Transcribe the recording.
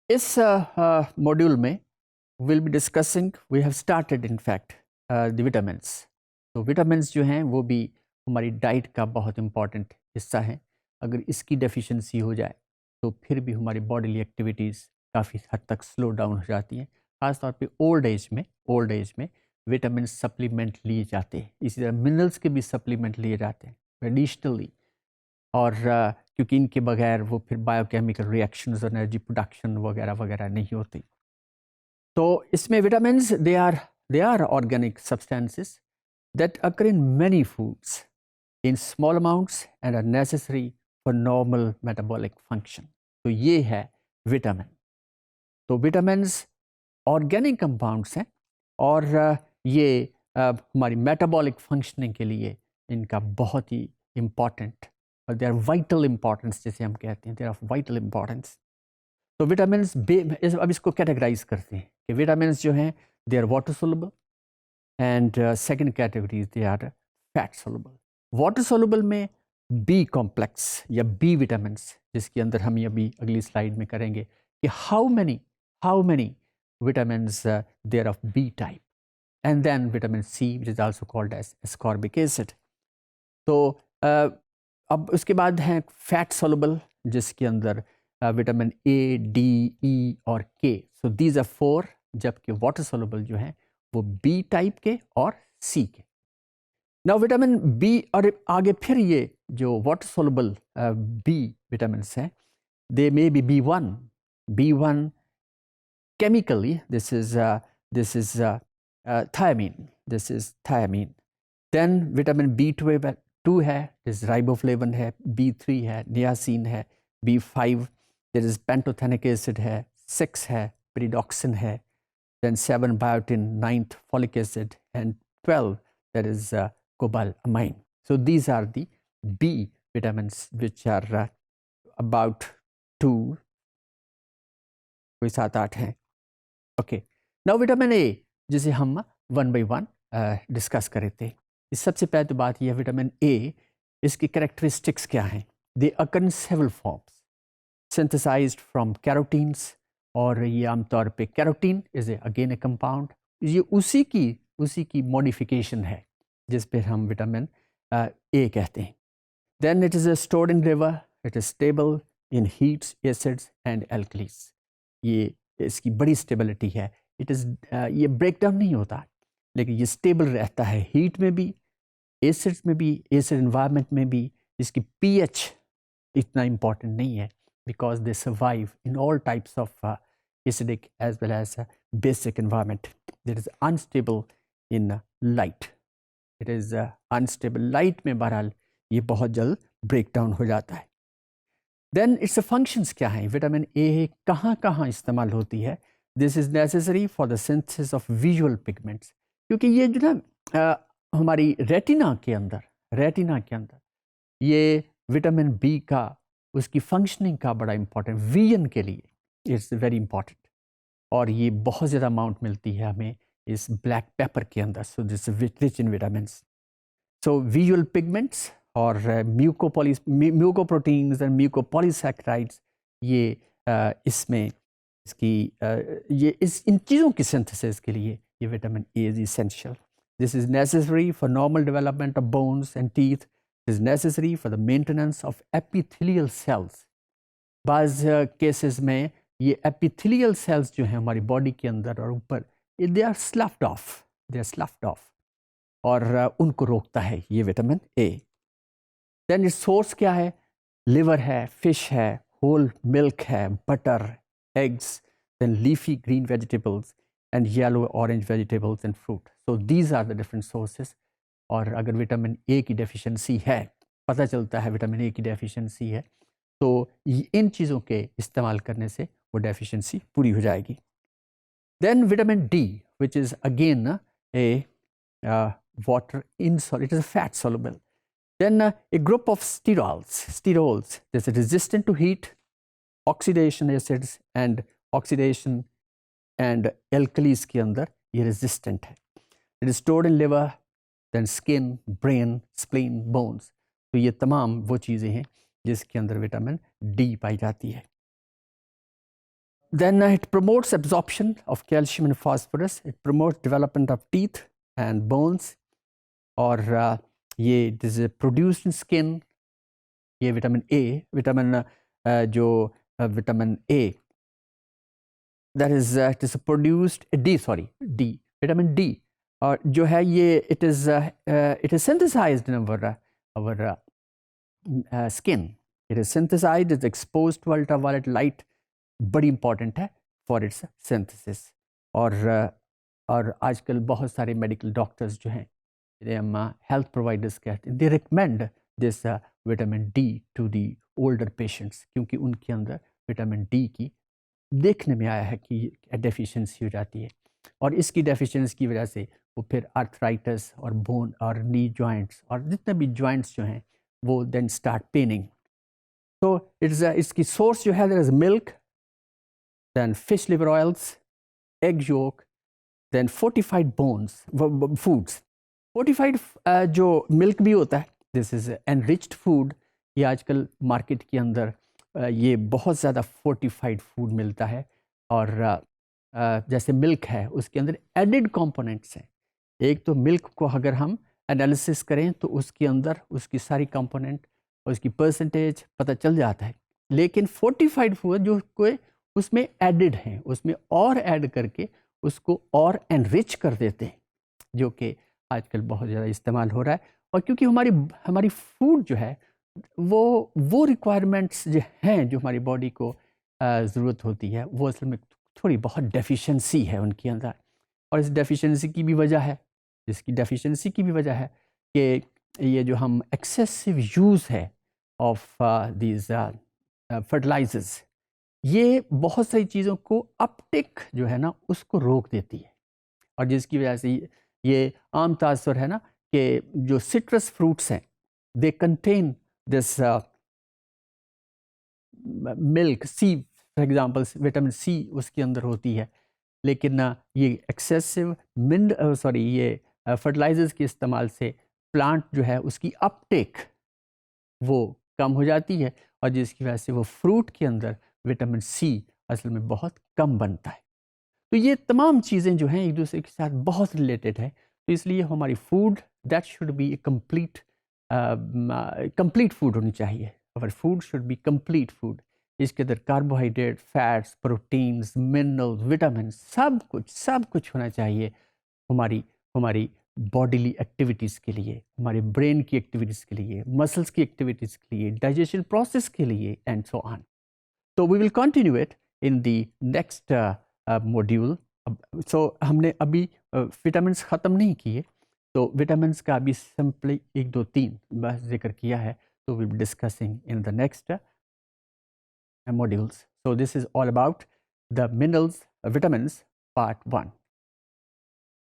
इस मॉड्यूल में will be discussing we have started in fact the vitamins. तो vitamins जो हैं वो भी हमारी डाइट का बहुत इम्पॉर्टेंट हिस्सा हैं। अगर इसकी डेफिशिएंसी हो जाए तो फिर भी हमारी बॉडीली एक्टिविटीज़ काफ़ी हद तक स्लो डाउन हो जाती हैं। ख़ासतौर पे ओल्ड एज में विटामिन सप्लीमेंट लिए जाते हैं। इसी तरह मिनरल्स के भी सप्लीमेंट लिए जाते हैं एडिशनली। और क्योंकि इनके बगैर वो फिर बायोकेमिकल रिएक्शंस एनर्जी प्रोडक्शन वगैरह वगैरह नहीं होती। तो इसमें vitamins they are organic substances that occur in many foods in small amounts and are necessary for normal metabolic function. तो ये है विटामिन। तो विटामिन्स ऑर्गेनिक कंपाउंड्स हैं और ये हमारी मेटाबॉलिक फंक्शनिंग के लिए इनका बहुत ही इम्पॉर्टेंट और दे आर वाइटल इम्पॉर्टेंस जिसे हम कहते हैं, they are of vital importance. तो विटामिन्स अब इसको कैटेगराइज करते हैं कि विटामिन्स जो हैं they are water soluble and second category they are fat soluble. Water soluble में बी कॉम्प्लेक्स या बी विटामिन्स, जिसके अंदर हम ये अभी अगली स्लाइड में करेंगे कि how many vitamins they are of B type, and then vitamin C, which is also called as ascorbic acid. तो अब उसके बाद हैं फैट सोलुबल, जिसके अंदर विटामिन ए, डी, ई और के। सो दीज आर 4, जबकि वाटर सोलुबल जो हैं वो बी टाइप के और सी के। नाउ विटामिन बी और आगे फिर ये जो वाटर सोलुबल बी विटामिन हैं, they may be B1 chemically this is thiamine. This is thiamine. Then vitamin B2 है, this riboflavin है, B3 है, niacin है, B5 there is pantothenic acid है, 6 है, pyridoxine है, then 7 biotin, 9th folic acid, and 12 there is cobalamin. So these are the B vitamins which are about 2, कोई 7-8 हैं। Okay, now vitamin A, जिसे हम 1 by 1 डिस्कस कर रहे थे। इस सबसे पहले तो बात यह है विटामिन ए, इसकी कैरेक्टरिस्टिक्स क्या हैं। They occur in several forms synthesized from carotenes, और ये आमतौर पे carotene is again a compound, ये उसी की मॉडिफिकेशन है जिस पे हम विटामिन ए कहते हैं। Then it is stored in liver, it is stable in heats, acids and alkalies. ये इसकी बड़ी स्टेबिलिटी है। इट इज़ ये ब्रेक डाउन नहीं होता, लेकिन ये स्टेबल रहता है हीट में भी, एसिड्स में भी, एसिड इन्वायरमेंट में भी। इसकी पीएच इतना इम्पॉर्टेंट नहीं है because they survive in all types of acidic as well as basic environment. It is unstable in light, it is unstable light में बहरहाल ये बहुत जल्द ब्रेक डाउन हो जाता है। देन इट्स फंक्शंस क्या हैं, विटामिन ए कहाँ कहाँ इस्तेमाल होती है। This is necessary for the synthesis of visual pigments, क्योंकि ये जो ना हमारी रेटिना के अंदर ये विटामिन बी का उसकी फंक्शनिंग का बड़ा इंपॉर्टेंट, विजन के लिए इट्स वेरी इंपॉर्टेंट। और ये बहुत ज़्यादा अमाउंट मिलती है हमें इस ब्लैक पेपर के अंदर। So this rich in vitamins. So visual pigments और म्यूकोप्रोटीन्स एंड म्यूकोपॉलीसैकेराइड्स, ये इसमें इन चीज़ों की सिंथेसिस के लिए ये vitamin A is essential. This is necessary for normal development of bones and teeth, is necessary for the maintenance of epithelial cells. बाज़ cases में ये एपिथेलियल सेल्स जो हैं हमारी बॉडी के अंदर और ऊपर, दे आर स्लफ्ड ऑफ, और उनको रोकता है ये विटामिन ए। देन इस सोर्स क्या है, लिवर है, फिश है, होल मिल्क है, butter, eggs, then leafy green vegetables and yellow orange vegetables and fruit. So these are the different sources. और अगर विटामिन ए की डेफिशिएंसी है, पता चलता है विटामिन ए की डेफिशिएंसी है, तो इन चीज़ों के इस्तेमाल करने से वो डेफिशिएंसी पूरी हो जाएगी। Then vitamin D, which is again a water insoluble, it is fat soluble. Then a group of sterols that are resistant to heat, oxidation acids and oxidation and alkalis के अंदर ये resistant है। It is stored in liver, then skin, brain, spleen, bones. तो ये तमाम वो चीज़ें हैं जिसके अंदर विटामिन डी पाई जाती है। Then it promotes absorption of calcium and phosphorus. It promotes development of teeth and bones. और ये it is produced in skin. ये विटामिन ए, विटामिन जो vitamin A, that is it is produced D, vitamin D, और जो है ये it is synthesized in our skin. It is synthesized, is exposed to ultraviolet light, बड़ी important है for its synthesis. और आजकल बहुत सारे मेडिकल डॉक्टर्स जो हैं, हम हेल्थ प्रोवाइडर्स कहते हैं, they recommend this vitamin D to the older patients, क्योंकि उनके अंदर विटामिन डी की देखने में आया है कि डेफिशिएंसी हो जाती है, और इसकी डेफिशिएंसी की वजह से वो फिर आर्थराइटिस और बोन और नी जॉइंट्स और जितने भी जॉइंट्स जो हैं वो देन स्टार्ट पेनिंग. तो इसकी सोर्स जो है, there is milk, then fish liver oils, egg yolk, then fortified bones foods. Fortified जो मिल्क भी होता है, दिस इज एनरिच्ड फूड. ये आजकल मार्केट के अंदर ये बहुत ज़्यादा फोर्टिफाइड फूड मिलता है, और जैसे मिल्क है उसके अंदर एडिड कंपोनेंट्स हैं. एक तो मिल्क को अगर हम एनालिसिस करें तो उसके अंदर उसकी सारी कंपोनेंट और उसकी परसेंटेज पता चल जाता है, लेकिन फोर्टिफाइड फूड जो कोई उसमें एडिड हैं, उसमें और ऐड करके उसको और एनरिच कर देते हैं, जो कि आजकल बहुत ज़्यादा इस्तेमाल हो रहा है. और क्योंकि हमारी फूड जो है वो रिक्वायरमेंट्स जो हैं, जो हमारी बॉडी को ज़रूरत होती है, वो असल में थोड़ी बहुत डेफिशिएंसी है उनके अंदर. और इस डेफिशिएंसी की भी वजह है, इसकी डेफिशिएंसी की भी वजह है कि ये जो हम एक्सेसिव यूज़ है ऑफ दीज फर्टिलाइजर्स, ये बहुत सारी चीज़ों को अपटेक जो है ना उसको रोक देती है, और जिसकी वजह से ये आम तासर है ना कि जो सिट्रस फ्रूट्स हैं, they contain this milk, see for example, vitamin C उसके अंदर होती है, लेकिन ये एक्सेसिव ये फर्टिलाइजर्स के इस्तेमाल से प्लांट जो है उसकी अपटेक वो कम हो जाती है, और जिसकी वजह से वो फ्रूट के अंदर विटामिन सी असल में बहुत कम बनता है. तो ये तमाम चीज़ें जो हैं एक दूसरे के साथ बहुत रिलेटेड है. तो इसलिए हमारी food that should be complete food होनी चाहिए. Our food should be complete food. इसके अंदर carbohydrate, fats, proteins, minerals, vitamin, सब कुछ होना चाहिए हमारी बॉडीली एक्टिविटीज़ के लिए, हमारे ब्रेन की एक्टिविटीज़ के लिए, मसल्स की एक्टिविटीज़ के लिए, डाइजेशन प्रोसेस के लिए, एंड सो ऑन. तो we will continue it in the next module. So हमने अभी विटामिन्स ख़त्म नहीं किए, तो विटामिन्स का अभी सिंपली 1, 2, 3 बस जिक्र किया है. तो we will discussing in the next modules. So this is all about the minerals, vitamins, part 1.